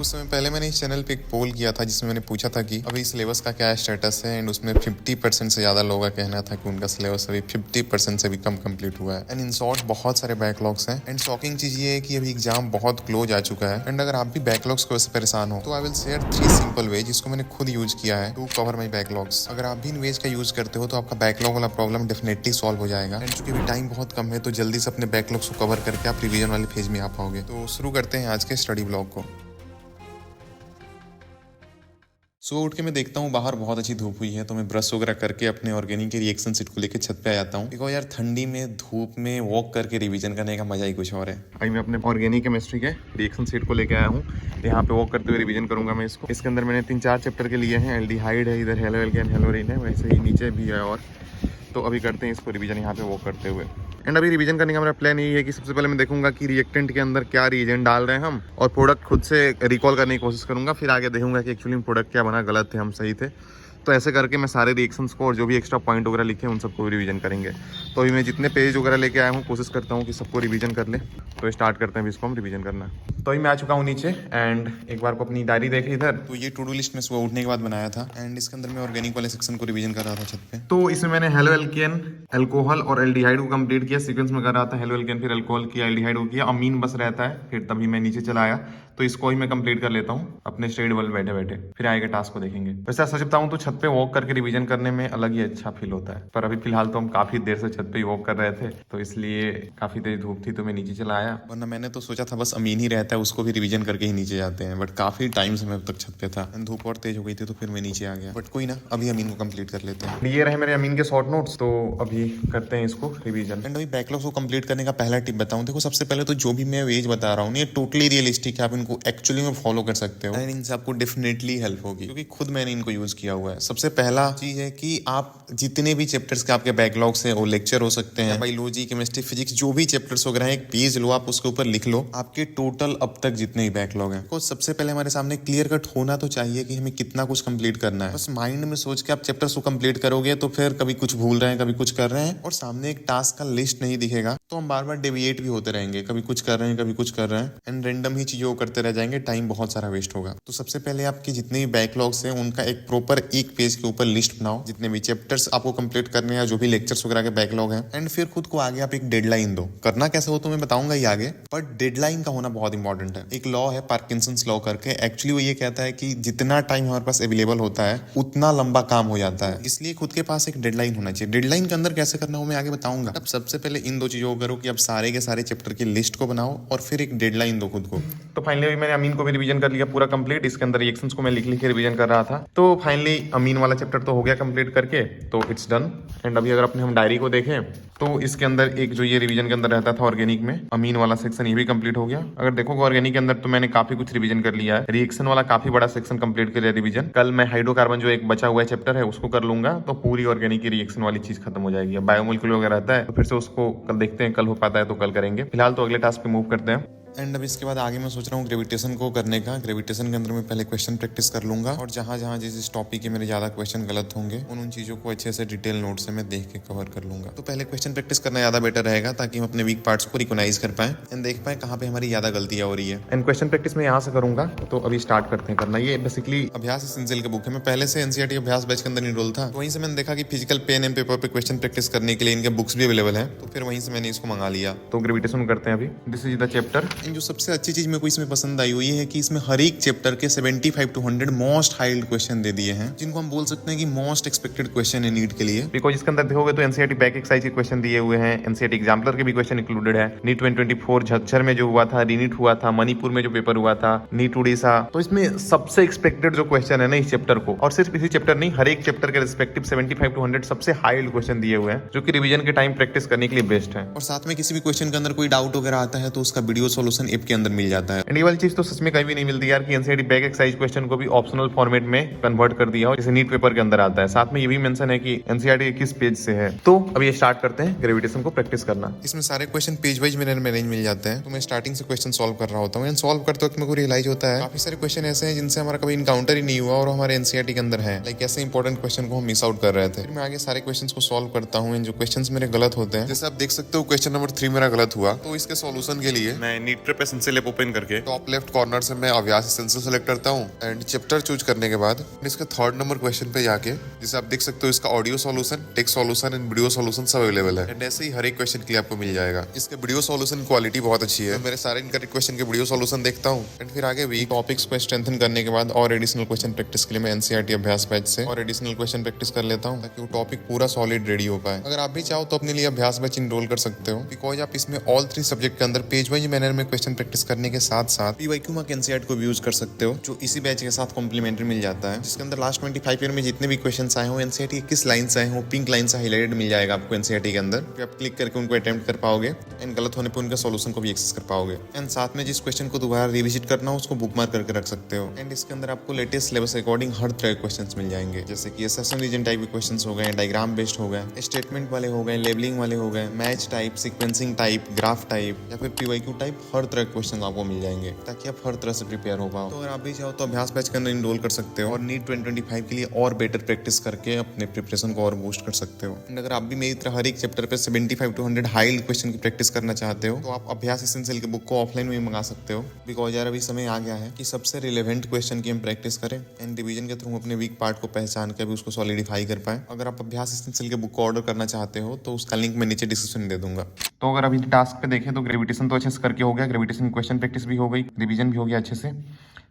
कुछ समय पहले मैंने इस चैनल पे एक पोल किया था जिसमें मैंने पूछा था कि अभी सिलेबस का क्या स्टेटस है, एंड उसमें 50% से ज़्यादा लोगों का कहना था कि उनका सिलेबस अभी 50% से भी कम कंप्लीट हुआ है। एंड इन शॉर्ट बहुत सारे बैकलॉग्स हैं। एंड शॉकिंग चीज़ ये है कि अभी एग्जाम बहुत क्लोज आ चुका है। एंड अगर आप भी बैकलॉग्स की वजह से परेशान हो तो I will share 3 simple way जिसको मैंने खुद यूज किया है टू कवर माई बैकलॉग्स। अगर आप भी इन वेज का यूज करते हो तो आपका बैकलॉग वाला प्रॉब्लम डेफिनेटली सॉल्व हो जाएगा। एंड चूंकि अभी टाइम बहुत कम है तो जल्दी से अपने बैकलॉग्स को कवर करके आप रिवीजन वाले फेज में आ पाओगे। तो शुरू करते हैं आज के स्टडी ब्लॉग को। सुबह उठ के मैं देखता हूँ बाहर बहुत अच्छी धूप हुई है, तो मैं ब्रश वगैरह करके अपने ऑर्गेनिक के रिएक्शन सीट को लेकर छत पे आ जाता हूँ। बिकॉज यार ठंडी में धूप में वॉक करके रिवीजन करने का मजा ही कुछ और है। अभी मैं अपने ऑर्गेनिक केमिस्ट्री के रिएक्शन सीट को लेकर आया हूँ। यहाँ पे वॉक करते हुए रिवीजन करूंगा मैं इसको। इसके अंदर मैंने 3-4 चैप्टर के लिए हैं। एल्डिहाइड है, इधर हेलो एल्केन हेलोरीन है, वैसे ही नीचे भी है। और तो अभी करते हैं इसको रिवीजन यहाँ पे वॉक करते हुए। एंड अभी रिवीजन करने का मेरा प्लान यही है कि सबसे पहले मैं देखूंगा कि रिएक्टेंट के अंदर क्या रिएजेंट डाल रहे हैं हम, और प्रोडक्ट खुद से रिकॉल करने की कोशिश करूंगा। फिर आगे देखूंगा कि एक्चुअली प्रोडक्ट क्या बना, गलत थे, हम सही थे। तो ऐसे करके मैं सारे रिएक्शंस को और जो भी एक्स्ट्रा पॉइंट वगैरह लिखे हैं उन सबको रिवीजन करेंगे। तो अभी मैं जितने पेज वगैरह लेके आया हूँ कोशिश करता हूँ कि सबको रिवीजन कर ले। तो स्टार्ट करते हैं अभी इसको हम रिवीजन करना। तो अभी मैं आ चुका हूँ नीचे एंड एक बार को अपनी डायरी देखे इधर। तो ये टू डू लिस्ट में सुबह उठने के बाद बनाया था। एंड इसके अंदर मैं ऑर्गेनिक वाले सेक्शन को रिवीजन कर रहा था छत पे। तो इसमें मैंने हेलो एल्केन, अल्कोहल और एल्डिहाइड को कंप्लीट किया। सीक्वेंस में कर रहा था हेलो एल्केन, फिर अल्कोहल किया, एल्डिहाइड को किया। अमीन बस रहता है, फिर तभी मैं नीचे चला आया। तो इसको ही मैं कंप्लीट कर लेता हूँ अपने स्टडी वाले बैठे बैठे, फिर आगे टास्क को देखेंगे। वैसे सच बताऊँ तो छत पे वॉक करके रिवीजन करने में अलग ही अच्छा फील होता है। पर अभी फिलहाल तो हम काफी देर से छत पे ही वॉक कर रहे थे, तो इसलिए काफी तेज धूप थी तो मैं नीचे चला आया। वरना मैंने तो सोचा था बस अमीन ही रहता है, उसको भी रिवीजन करके ही नीचे जाते हैं। बट काफी टाइम से मैं अब तक छत पे था, धूप और तेज हो गई थी तो फिर मैं नीचे आ गया। बट कोई ना, अभी अमीन को कंप्लीट कर लेते हैं। ये रहे मेरे अमीन के शॉर्ट नोट्स, तो अभी करते हैं इसको रिवीजन। एंड अभी बैकलॉग को कंप्लीट करने का पहला टिप बताऊं। देखो सबसे पहले तो जो भी मैं वेज बता रहा हूँ ये टोटली रियलिस्टिक है, आप इनको एक्चुअली में फॉलो कर सकते हो। एंड इनसे आपको डेफिनेटली हेल्प होगी क्योंकि खुद मैंने इनको यूज किया हुआ है। सबसे पहला चीज है कि आप जितने भी चैप्टर्स के आपके बैकलॉग्स हैं, वो लेक्चर हो सकते हैं, बायोलॉजी, केमिस्ट्री, फिजिक्स, जो भी चैप्टर्स वगैरह हैं, एक पेज लो आप, उसके ऊपर लिख लो आपके टोटल अब तक जितने भी बैकलॉग हैं। तो सबसे पहले हमारे सामने क्लियर कट होना तो चाहिए कि हमें कितना कुछ कंप्लीट करना है। बस माइंड में सोच के आप चैप्टर्स को कंप्लीट करोगे तो फिर कभी कुछ भूल रहे हैं, कभी कुछ कर रहे हैं, और सामने एक टास्क का लिस्ट नहीं दिखेगा तो हम बार बार डेविएट भी होते रहेंगे, कभी कुछ कर रहे हैं, कभी कुछ कर रहे हैं, एंड रैंडम ही चीजों को करते रह जाएंगे, टाइम बहुत सारा वेस्ट होगा। तो सबसे पहले आपके जितने भी बैकलॉग्स हैं उनका एक प्रॉपर एक पेज के ऊपर लिस्ट बनाओ, जितने भी चैप्टर्स आपको कंप्लीट करने हैं, जो भी लेक्चर्स वगैरह के बैकलॉग हैं। एंड फिर खुद को आगे आप एक डेडलाइन दो। करना कैसे हो तो मैं बताऊंगा ही आगे, बट डेडलाइन का होना बहुत इंपॉर्टेंट है। एक लॉ है पार्किंसंस लॉ करके, एक्चुअली वो ये कहता है कि जितना टाइम हमारे पास अवेलेबल होता है उतना लंबा काम हो जाता है, इसलिए खुद के पास एक डेडलाइन होना चाहिए। डेडलाइन के अंदर कैसे करना हो मैं आगे बताऊंगा। अब सबसे पहले इन दो चीजों को करो कि आप सारे के सारे चैप्टर की लिस्ट को बनाओ और फिर एक डेडलाइन दो खुद को। तो फाइनली मैंने अमीन को भी रिवीजन कर लिया पूरा कंप्लीट। इसके अंदर रिएक्शंस को मैं लिख लिख के रिवीजन कर रहा था। तो फाइनली अमीन वाला चैप्टर तो हो गया कंप्लीट करके, तो इट्स डन। एंड अभी अगर अपने हम डायरी को देखें तो इसके अंदर एक जो ये रिवीजन के अंदर रहता था ऑर्गेनिक में, अमीन वाला सेक्शन ये भी कंप्लीट हो गया। अगर देखोगे ऑर्गेनिक के अंदर तो मैंने काफी कुछ रिवीजन कर लिया है। रिएक्शन वाला काफी बड़ा सेक्शन कंप्लीट कर लिया रिवीजन। कल मैं हाइड्रोकार्बन जो एक बचा हुआ चैप्टर है उसको कर लूंगा, तो पूरी ऑर्गेनिक की रिएक्शन वाली चीज खत्म हो जाएगी। बायोमोलिक्यूल वगैरह रहता है तो फिर से उसको कल देखते हैं, कल हो पाता है तो कल करेंगे। फिलहाल तो अगले टास्क पे मूव करते हैं। एंड अब इसके बाद आगे मैं सोच रहा हूँ ग्रेविटेशन को करने का। ग्रेविटेशन के अंदर मैं पहले क्वेश्चन प्रैक्टिस कर लूंगा, और जहाँ जहाँ जिस टॉपिक के मेरे ज्यादा क्वेश्चन गलत होंगे उन चीजों को अच्छे से डिटेल नोट से मैं देख के कवर कर लूंगा। तो पहले क्वेश्चन प्रैक्टिस करना ज्यादा बेटर रहेगा ताकि हम अपने वीक पार्ट्स को रिकॉग्नाइज कर पाए एंड देख पाए कहाँ पे हमारी ज्यादा गलतियां हो रही है। एंड क्वेश्चन प्रैक्टिस में यहाँ से करूंगा, तो अभी स्टार्ट करते हैं करना। ये बेसिकली अभ्यास एसेंशियल की बुक है। मैं पहले से एनसीईआरटी अभ्यास बैच के अंदर इनरोल था, तो वहीं से मैंने देखा कि फिजिकल पेन एंड पेपर पे क्वेश्चन प्रैक्टिस करने के लिए इनके बुक्स भी अवेलेबल है, तो फिर वहीं से मैंने इसको मंगा लिया। तो ग्रेविटेशन करते हैं अभी। This is the chapter. जो सबसे अच्छी चीज मेरे को इसमें पसंद आई हुई है कि इसमें हर एक चैप्टर के 75 to 100 मोस्ट हाइल्ड क्वेश्चन दे दिए हैं, जिनको हम बोल सकते हैं कि मोस्ट एक्सपेक्टेड क्वेश्चन है नीट के लिए। बिकॉज इसके अंदर देखोगे तो एनसीईआरटी बैक एक्सरसाइज के क्वेश्चन दिए हुए हैं, एनसीईआरटी एग्जाम्पलर के भी क्वेश्चन इंक्लूडेड है। नीट 2024 झज्जर में जो हुआ था, रीनीट हुआ था, मणिपुर में जो पेपर हुआ था, नीट उड़ीसा, तो इसमें सबसे एक्सपेक्टेड जो क्वेश्चन है ना इस चैप्टर को, और सिर्फ इसी चैप्टर नहीं हर एक चैप्टर के रिस्पेक्टिव 75 to 100 सबसे हाइल्ड क्वेश्चन दिए हुए हैं, जो कि रिवीजन के टाइम प्रैक्टिस करने के लिए बेस्ट है। और साथ में किसी भी क्वेश्चन के अंदर कोई डाउट वगैरह आता है तो उसका वीडियो सोल्यूशन ऐप के अंदर मिल जाता है। एंड ये वाली चीज तो सच में कहीं भी नहीं मिलती यार कि एनसीईआरटी बैक एक्सरसाइज क्वेश्चन को भी ऑप्शनल फॉर्मेट में कन्वर्ट कर दिया हो, जैसे नीट पेपर के अंदर आता है। साथ में ये भी मेंशन है कि एनसीईआरटी किस पेज से है। तो अब ये स्टार्ट करते हैं ग्रेविटेशन को प्रैक्टिस करना। इसमें सारे क्वेश्चन पेज वाइज मेरे अरेंज मिल जाते हैं, तो मैं स्टार्टिंग से क्वेश्चन सॉल्व कर रहा होता हूँ। सॉल्व करते वक्त मेरे को रियलाइज होता है काफी सारे क्वेश्चन ऐसे हैं जिनसे हमारा कभी इनकाउंटर ही नहीं हुआ और हमारे एनसीईआरटी के अंदर है। लाइक ऐसे इंपॉर्टेंट क्वेश्चन को हम मिस आउट कर रहे थे। फिर मैं आगे सारे क्वेश्चन को सॉल्व करता हूँ। जो क्वेश्चन मेरे गलत होते हैं, जैसे आप देख सकते हो क्वेश्चन नंबर 3 मेरा गलत हुआ, तो इसके सॉल्यूशन के लिए मैं NEET NEET prep essential app open करके टॉप लेफ्ट कॉर्नर से मैं अभ्यास एसेंशियल सेलेक्ट करता हूँ एंड चैप्टर चूज करने के बाद इसके 3rd नंबर क्वेश्चन पे जाके, जिसे आप देख सकते हो, इसका audio solution, text solution and video solution सब अवेलेबल है एंड ऐसे ही हर एक क्वेश्चन के लिए आपको मिल जाएगा। इसके वीडियो सॉल्यूशन क्वालिटी बहुत अच्छी है। मेरे सारे इनकरेक्ट क्वेश्चन के वीडियो सॉल्यूशन देखता हूँ एंड फिर आगे वीक टॉपिक्स को स्ट्रेंथन करने के बाद और एडिशनल क्वेश्चन प्रैक्टिस के लिए मैं एनसीईआरटी अभ्यास बैच से और एडिशनल क्वेश्चन प्रैक्टिस कर लेता हूँ ताकि वो टॉपिक पूरा सॉलिड रेडी हो पाए। अगर आप भी चाहो तो अपने लिए अभ्यास बैच इनरोल कर सकते हो, बिकॉज आप इसमें ऑल 3 सब्जेक्ट के अंदर पेज वाइज मैनर में क्वेश्चन प्रैक्टिस करने के साथ साथ पीवाईक्यू मार्क एनसीईआरटी को भी यूज कर सकते हो, जो इसी बैच के साथ कॉम्प्लीमेंट्री मिल जाता है, जिसके अंदर लास्ट 25 ईयर में जितने भी क्वेश्चन आए हो एनसीईआरटी किस लाइन से आए हो पिंक लाइन से हाईलाइटेड मिल जाएगा आपको एनसीईआरटी के अंदर। फिर आप क्लिक करके उनको अटेम्प्ट कर पाओगे एंड गलत होने पर उनका सॉल्यूशन को भी एक्सेस कर पाओगे एंड साथ में जिस क्वेश्चन को दोबारा रिविजिट करना हो उसको बुकमार्क करके रख सकते हो एंड इसके अंदर आपको लेटेस्ट सिलेबस अकॉर्डिंग हर तरह के क्वेश्चन मिल जाएंगे, जैसे कि असेसमेंट रीजन टाइप के क्वेश्चन हो गए, डायग्राम बेस्ड हो गए, स्टेटमेंट वाले हो गए, लेबलिंग वाले हो गए, match type, sequencing type, graph type या फिर पीवाईक्यू टाइप, हर तरह के क्वेश्चन आपको मिल जाएंगे ताकि आप हर तरह से प्रिपेयर हो पाओ। तो अगर आप भी चाहो तो अभ्यास बैच के अंदर इनरोल कर सकते हो और नीट 2025 के लिए और बेटर प्रैक्टिस करके अपने प्रिपरेशन को और बूस्ट कर सकते हो। एंड अगर आप भी मेरी तरह हर एक चैप्टर पे 75 to 100 हाई क्वेश्चन की प्रैक्टिस करना चाहते हो तो आप अभ्यास एसेंशियल के बुक को ऑफलाइन में मंगा सकते हो, बिकॉज यार अभी समय आ गया है कि सबसे रिलेवेंट क्वेश्चन की हम प्रैक्टिस करें एंड डिवीजन के थ्रू अपने वीक पार्ट को पहचान कर भी उसको सॉलिडिफाई कर पाए। अगर आप अभ्यास एसेंशियल के बुक को ऑर्डर करना चाहते हो तो उसका लिंक मैं नीचे डिस्क्रिप्शन में दे दूंगा। तो अगर अभी टास्क पे देखें तो ग्रेविटेशन तो अच्छे से करके हो गया, ग्रेविटेशन क्वेश्चन प्रैक्टिस भी हो गई, रिवीजन भी हो गया अच्छे से,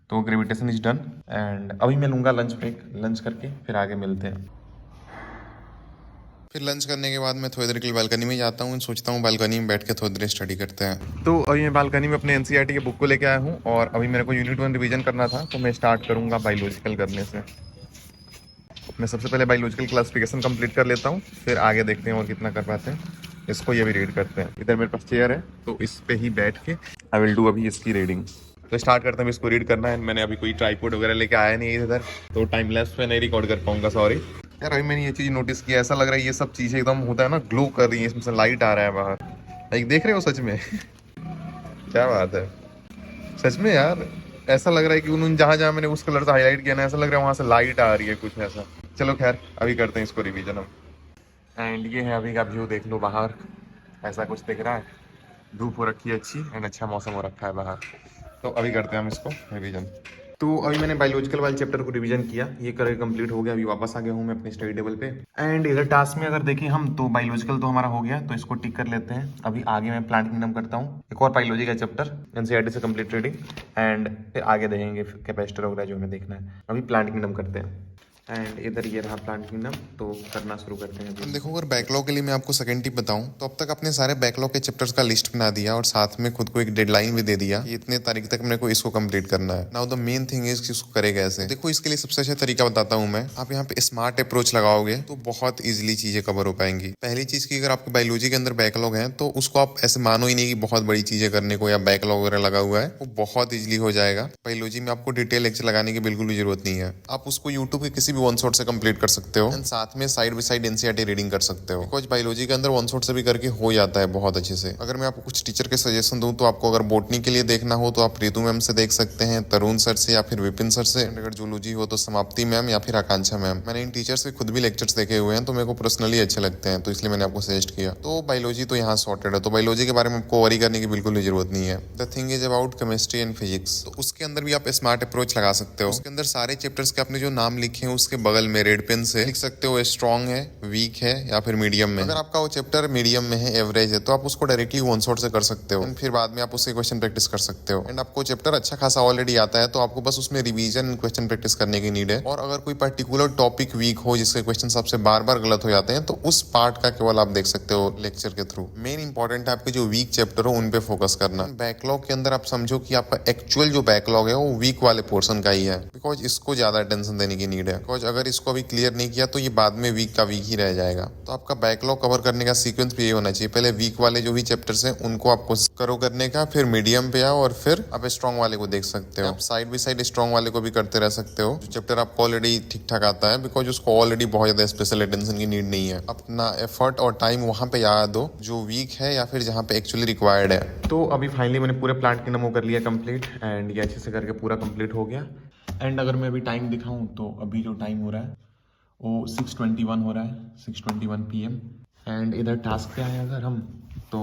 तो ग्रेविटेशन इज डन एंड अभी मैं लूंगा लंच ब्रेक। लंच करके फिर आगे मिलते हैं। फिर लंच करने के बाद मैं थोड़ी देर के लिए बालकनी में जाता हूँ, सोचता हूँ बालकनी में बैठ के थोड़ी देर स्टडी करते हैं। तो अभी मैं बालकनी में अपने एनसीईआरटी के बुक को लेके आया हूँ और अभी मेरे को यूनिट 1 रिवीजन करना था, तो मैं स्टार्ट करूँगा बायोलॉजिकल करने से। मैं सबसे पहले बायोलॉजिकल क्लासिफिकेशन कंप्लीट कर लेता हूँ, फिर आगे देखते हैं और कितना कर पाते हैं। इसको ये भी रीड करते हैं। इधर मेरे पास चेयर है तो इस पे ही बैठ के आई विल डू अभी इसकी रीडिंग। तो स्टार्ट करते हैं, इसको रीड करना है। मैंने अभी कोई ट्राइपॉड वगैरह लेके आया नहीं इधर, तो टाइम लैप्स पे नहीं रिकॉर्ड कर पाऊंगा, सॉरी यार। अभी मैंने ये चीज़ नोटिस किया, ऐसा लग रहा है ये सब चीज़ें एकदम होता है ना, ग्लो कर रही है, इसमें से लाइट आ रहा है बाहर। लाइक देख रहे हो सच में क्या बात है, सच में यार ऐसा लग रहा है कि उन्होंने जहाँ जहाँ मैंने उस कलर से हाईलाइट किया ना, ऐसा लग रहा है वहाँ से लाइट आ रही है कुछ ऐसा। चलो खैर अभी करते हैं इसको रिवीजन हम। एंड ये है अभी का व्यू, देख लो बाहर ऐसा कुछ दिख रहा है, धूप हो रखी है अच्छी एंड अच्छा मौसम हो रखा है बाहर। तो अभी करते हैं हम इसको रिवीजन। तो अभी मैंने बायोलॉजिकल वाले चैप्टर को रिवीजन किया, ये करके कंप्लीट हो गया। अभी वापस आ गया हूँ मैं अपने स्टडी टेबल पे एंड इधर टास्क में अगर देखें हम तो बायोलॉजिकल तो हमारा हो गया, तो इसको टिक कर लेते हैं। अभी आगे मैं प्लांट किंगडम करता हूँ, एक और बायोलॉजी का चैप्टर एनसीईआरटी से कंप्लीट रीडिंग एंड फिर आगे देखेंगे कैपेसिटर वगैरह जो हमें देखना है। अभी प्लांट किंगडम करते हैं एंड इधर ये रहा प्लांट किंगडम, तो करना शुरू करते हैं। देखो अगर बैकलॉग के लिए मैं आपको सेकंड टिप बताऊं तो अब तक अपने सारे बैकलॉग के चैप्टर्स का लिस्ट बना दिया और साथ में खुद को एक डेडलाइन भी दे दिया कि इतने तारीख तक मेरे को इसको कंप्लीट करना है। Now the main thing is कि इसको करेगा ऐसे। देखो इसके लिए सबसे अच्छा तरीका बताता हूँ मैं। आप यहाँ पे स्मार्ट अप्रोच लगाओगे तो बहुत ईजिली चीजें कवर हो पाएंगी। पहली चीज की, अगर आपको बायोलॉजी के अंदर बैकलॉग है तो उसको आप ऐसे मानो ही नहीं कि बहुत बड़ी चीजें करने को या बैकलॉग वगैरह लगा हुआ है, वो बहुत ईजिली हो जाएगा। बायोलॉजी में आपको डिटेल लेक्चर लगाने की बिल्कुल भी जरूरत नहीं है। आप उसको यूट्यूब के किसी भी वन शॉट से कंप्लीट कर सकते हो एंड साथ में side by side NCERT reading कर सकते हो, बिकॉज बायोलॉजी के अंदर वन शॉट से भी करके हो जाता है बहुत अच्छे से। अगर मैं आपको कुछ टीचर के सजेशन दूं तो आपको अगर बोटनी के लिए देखना हो तो आप रितु मैम से देख सकते हैं, तरुण सर से या फिर विपिन सर से। अगर जूलॉजी हो तो समाप्ति मैम या फिर आकांक्षा मैम। मैंने इन टीचर से खुद भी लेक्चर्स देखे हुए हैं तो मेरे को पर्सनली अच्छे लगते हैं, तो इसलिए मैंने आपको सजेस्ट किया। तो बायोलॉजी तो यहाँ सॉर्टेड है, तो बायोलॉजी के बारे में आपको वरी करने की बिल्कुल भी जरूरत नहीं है। The thing is about chemistry and physics, तो उसके अंदर भी आप स्मार्ट अप्रोच लगा सकते हो। उसके अंदर सारे चैप्टर्स के अपने जो नाम लिखे हैं उसके बगल में रेड पेन से लिख सकते हो स्ट्रॉन्ग है, वीक है या फिर मीडियम में। अगर आपका वो चैप्टर मीडियम में है, एवरेज है, तो आप उसको डायरेक्टली वन शॉट से कर सकते हो, फिर बाद में आप उससे क्वेश्चन प्रैक्टिस कर सकते हो। एंड आपको चैप्टर अच्छा खासा ऑलरेडी आता है तो आपको बस उसमें रिवीजन क्वेश्चन प्रैक्टिस करने की नीड है। और अगर कोई पर्टिकुलर टॉपिक वीक हो जिसके क्वेश्चन आपसे बार बार गलत हो जाते हैं तो उस पार्ट का केवल आप देख सकते हो लेक्चर के थ्रू। मेन इंपॉर्टेंट है आपके जो वीक चैप्टर हो उन पे फोकस करना। बैकलॉग के अंदर आप समझो कि आपका एक्चुअल जो बैकलॉग है वो वीक वाले पोर्शन का ही है, बिकॉज इसको ज्यादा अटेंशन देने की नीड है। बिकॉज अगर इसको अभी क्लियर नहीं किया तो ये बाद में वीक का वीक ही रह जाएगा। तो आपका बैकलॉग कवर करने का सीक्वेंस भी ये होना चाहिए, पहले वीक वाले जो भी चैप्टर्स हैं उनको आपको करो करने का, फिर मीडियम पे आओ और फिर आप स्ट्रॉन्ग वाले को देख सकते हो। आप साइड बाय साइड स्ट्रॉन्ग वाले को भी करते रह सकते हो, जो चैप्टर आपको ऑलरेडी ठीक ठाक आता है, बिकॉज उसको ऑलरेडी बहुत ज्यादा स्पेशल अटेंशन की नीड नहीं है। अपना एफर्ट और टाइम वहां पे याद दो जो वीक है या फिर जहाँ पे एक्चुअली रिक्वायर्ड है। तो अभी फाइनली मैंने पूरे प्लांट किंगडम को कर लिया कंप्लीट एंड ये अच्छे से करके पूरा कंप्लीट हो गया। एंड अगर मैं अभी टाइम दिखाऊं तो अभी जो टाइम हो रहा है वो 6:21 हो रहा है, 6:21 PM एंड इधर टास्क पे आए अगर हम तो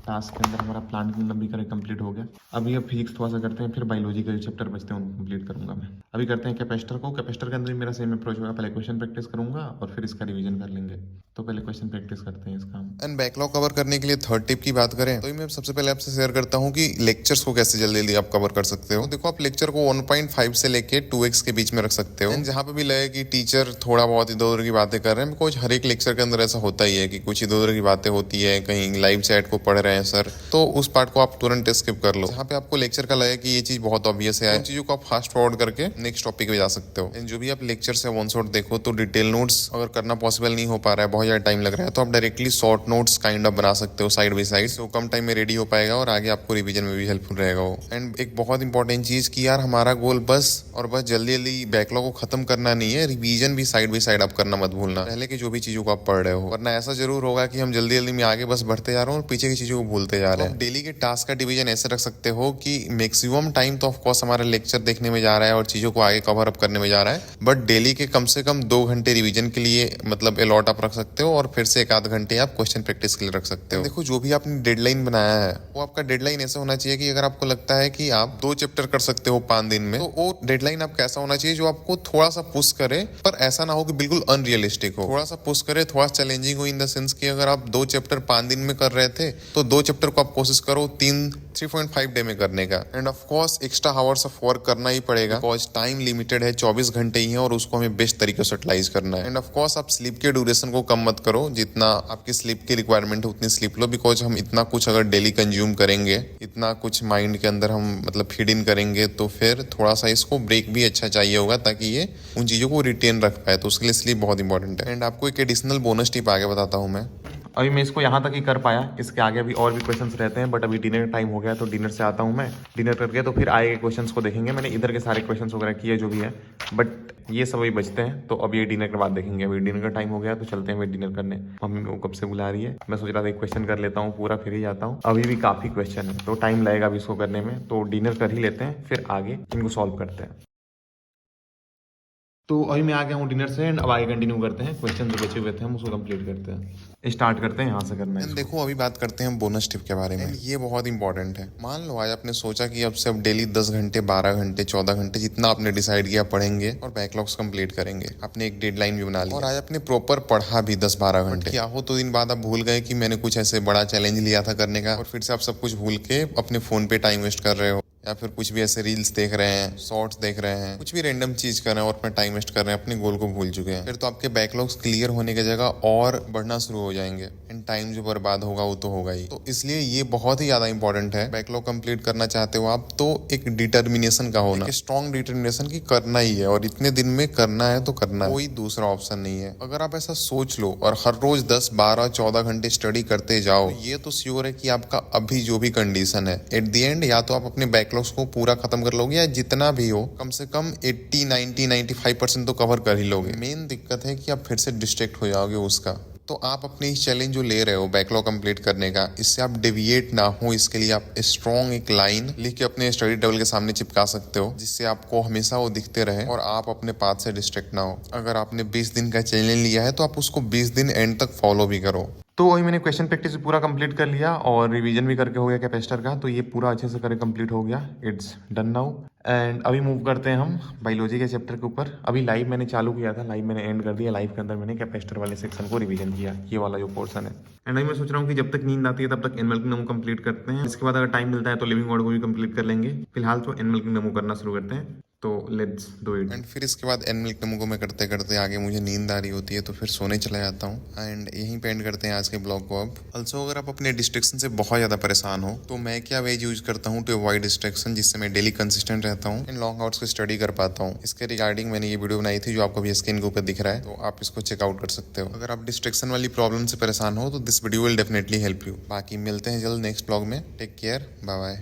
टास्क के अंदर हमारा प्लांट किंगडम भी कंप्लीट हो गया। अभी अब फिजिक्स थोड़ा सा करते हैं, फिर बायोलॉजी के जो चैप्टर बचते हैं उनको कंप्लीट करूंगा मैं। अभी करते हैं कैपेस्टर को। कैपेस्टर के अंदर भी मेरा सेम अप्रोच होगा, पहले क्वेश्चन प्रैक्टिस करूंगा और फिर इसका रिवीजन कर लेंगे। तो पहले क्वेश्चन प्रैक्टिस करते हैं इसका। एंड बैकलॉग कवर करने के लिए थर्ड टिप की बात करें तो मैं सबसे पहले आपसे शेयर करता हूँ कि लेक्चर्स को कैसे जल्दी जल्दी आप कवर कर सकते हो। देखो आप लेक्चर को 1.5 से लेके 2x के बीच में रख सकते हो। जहाँ पे भी लगे कि टीचर थोड़ा बहुत इधर उधर की बातें कर रहे हैं, बिकॉज हर एक लेक्चर के अंदर ऐसा होता ही है कि कुछ इधर उधर की बातें होती है, कहीं लाइव चैट को पढ़ रहे हैं सर, तो उस पार्ट को आप तुरंत स्किप कर लो। जहाँ पे आपको लेक्चर का लगे कि ये चीज बहुत ऑब्वियस है, उन चीजों को आप फास्ट फॉरवर्ड करके नेक्स्ट टॉपिक पे जा सकते हो। जो भी आप लेक्चर से वन शॉट देखो तो डिटेल नोट्स अगर करना पॉसिबल नहीं हो पा रहा है, बहुत ज्यादा टाइम लग रहा है, तो आप directly short notes kind of बना सकते हो साइड बाई साइड, तो कम टाइम में रेडी हो पाएगा और आगे आपको रिवीजन में भी हेल्पफुल रहेगा वो। एंड एक बहुत इंपॉर्टेंट चीज कि यार हमारा गोल बस जल्दी जल्दी बैकलॉग को खत्म करना नहीं है, रिवीजन भी साइड बाई साइड आप करना मत भूलना, पहले की जो भी चीजों को आप पढ़ रहे हो, वरना ऐसा जरूर होगा कि हम जल्दी जल्दी में आगे बस बढ़ते जा रहे हो और पीछे की चीजों को भूलते जा रहे हैं। डेली के टास्क का डिवीजन ऐसे रख सकते हो कि मैक्सिमम टाइम तो ऑफकोर्स हमारा लेक्चर देखने में जा रहा है और चीजों को आगे कवर अप करने में जा रहा है, बट डेली के कम से कम 2 घंटे रिवीजन के लिए मतलब अलॉट आप रख सकते हो और फिर से 1 आध घंटे आप क्वेश्चन प्रैक्टिस के लिए रख सकते हो। देखो जो भी आपने डेडलाइन बनाया है वो आपका डेडलाइन ऐसा होना चाहिए कि अगर आपको लगता है कि आप 2 चैप्टर कर सकते हो 5 दिन में, तो वो डेडलाइन आपका ऐसा होना चाहिए जो आपको थोड़ा सा पुश करे, पर ऐसा ना हो कि बिल्कुल अनरियलिस्टिक हो, थोड़ा सा पुश करे, थोड़ा चैलेंजिंग हो इन द सेंस कि अगर आप 2 चैप्टर 5 दिन में कर रहे थे तो 2 चैप्टर को आप कोशिश करो 3.5 डे में करने का। End of course extra hours of work करना ही पड़ेगा, बिकॉज टाइम लिमिटेड है, 24 घंटे ही है और उसको हमें बेस्ट तरीके से यूटिलाइज करना है। एंड ऑफ कोर्स आप स्लीप के ड्यूरेशन को कम मत करो, जितना आपकी स्लीप की रिक्वायरमेंट है उतनी स्लीप लो, बिकॉज हम इतना कुछ अगर डेली कंज्यूम करेंगे, इतना कुछ माइंड के अंदर हम मतलब फीड इन करेंगे, तो फिर थोड़ा सा इसको ब्रेक भी अच्छा चाहिए होगा ताकि ये उन चीजों को रिटेन रख पाए, तो उसके लिए स्लीप बहुत इंपॉर्टेंट है। एंड आपको एक एडिशनल बोनस टिप आगे बताता हूँ मैं। अभी मैं इसको यहाँ तक ही कर पाया, इसके आगे अभी और भी क्वेश्चंस रहते हैं, बट अभी डिनर टाइम हो गया तो डिनर से आता हूँ मैं। डिनर करके तो फिर आगे के क्वेश्चंस को देखेंगे। मैंने इधर के सारे क्वेश्चंस वगैरह किए जो भी है, बट ये सब अभी बचते हैं, तो अब ये डिनर के बाद देखेंगे। अभी डिनर का टाइम हो गया तो चलते हैं डिनर करने। मम्मी वो कब से बुला रही है, मैं सोच रहा था एक क्वेश्चन कर लेता हूँ पूरा, फिर ही जाता हूँ। अभी भी काफ़ी क्वेश्चन है तो टाइम लगेगा अभी इसको करने में, तो डिनर कर ही लेते हैं फिर आगे इनको सॉल्व करते हैं। तो अभी मैं आ गया हूँ डिनर से एंड अब आगे कंटिन्यू करते हैं। क्वेश्चन जो बचे हुए थे हम उसको कंप्लीट करते हैं, स्टार्ट करते हैं यहाँ से करना है। देखो अभी बात करते हैं बोनस टिप के बारे में, ये बहुत इंपॉर्टेंट है। मान लो आज आपने सोचा कि अब से अब डेली 10 घंटे 12 घंटे 14 घंटे जितना आपने डिसाइड किया पढ़ेंगे और बैकलॉग्स कंप्लीट करेंगे, आपने एक डेडलाइन भी बना ली और आज आपने प्रॉपर पढ़ा भी 10-12 घंटे। क्या हो 2 दिन बाद आप भूल गए कि मैंने कुछ ऐसे बड़ा चैलेंज लिया था करने का, और फिर से आप सब कुछ भूल के अपने फोन पे टाइम वेस्ट कर रहे हो, या फिर कुछ भी ऐसे रील्स देख रहे हैं, शॉर्ट्स देख रहे हैं, कुछ भी रैंडम चीज कर रहे हैं और अपना टाइम वेस्ट कर रहे हैं, अपने गोल को भूल चुके हैं, फिर तो आपके बैकलॉग्स क्लियर होने की जगह और बढ़ना शुरू हो जाएंगे एंड टाइम जो बर्बाद होगा वो तो होगा ही। तो इसलिए ये बहुत ही ज्यादा इंपॉर्टेंट है। बैकलॉग कंप्लीट करना चाहते हो आप तो एक डिटर्मिनेशन का होना, एक स्ट्रॉन्ग डिटर्मिनेशन की करना ही है और इतने दिन में करना है तो करना है, कोई दूसरा ऑप्शन नहीं है। अगर आप ऐसा सोच लो और हर रोज 10 12 14 घंटे स्टडी करते जाओ, ये तो श्योर है कि आपका अभी जो भी कंडीशन है एट द एंड या तो आप अपने बैकलॉग्स को पूरा खत्म कर लोगे या जितना भी हो कम से कम 80 90 95% तो कवर कर ही लोगे। मेन दिक्कत है कि आप फिर से डिस्ट्रैक्ट हो जाओगे उसका। तो आप अपने इस चैलेंज जो ले रहे हो बैकलॉग कंप्लीट करने का, इससे आप डेविएट ना हो, इसके लिए आप स्ट्रॉन्ग एक लाइन लिख के अपने स्टडी टेबल के सामने चिपका सकते हो, जिससे आपको हमेशा वो दिखते रहे और आप अपने पाथ से डिस्ट्रैक्ट ना हो। अगर आपने 20 दिन का चैलेंज लिया है तो आप उसको 20 दिन एंड तक फॉलो भी करो। तो वही मैंने क्वेश्चन प्रैक्टिस पूरा कंप्लीट कर लिया और रिवीजन भी करके हो गया कैपेसिटर का, तो ये पूरा अच्छे से करके कंप्लीट हो गया। It's done now. एंड अभी मूव करते हैं हम बायोलॉजी के चैप्टर के ऊपर। अभी लाइव मैंने चालू किया था, लाइव मैंने एंड कर दिया। लाइव के अंदर मैंने कैपेसिटर वाले सेक्शन को रिवीजन किया, ये वाला जो पोर्शन है। एंड अभी मैं सोच रहा हूँ कि जब तक नींद आती है तब तक एनिमल किंगडम कंप्लीट करते हैं। इसके बाद अगर टाइम मिलता है तो लिविंग वर्ल्ड को भी कंप्लीट कर लेंगे। फिलहाल तो एनिमल किंगडम को करना शुरू करते हैं, तो लेट्स डू इट। एंड फिर इसके बाद एनिमल किंगडम को मैं करते करते आगे मुझे नींद आ रही होती है तो फिर सोने चला जाता हूँ। एंड यहीं पे एंड करते हैं आज के ब्लॉग को। अब ऑल्सो अगर आप अपने डिस्ट्रैक्शन से बहुत ज़्यादा परेशान हो तो मैं क्या वेज यूज करता हूँ टू अवॉइड डिस्ट्रैक्शन, जिससे मैं डेली कंसिस्टेंट रहता हूँ, इन लॉन्ग आवर्स को स्टडी कर पाता हूँ। इसके रिगार्डिंग मैंने ये वीडियो बनाई थी जो आपको भी स्क्रीन के ऊपर दिख रहा है, तो आप इसको चेकआउट कर सकते हो। अगर आप डिस्ट्रैक्शन वाली प्रॉब्लम से परेशान हो तो this video will definitely help you. बाकी मिलते हैं जल्द नेक्स्ट ब्लॉग में। Take care, bye bye.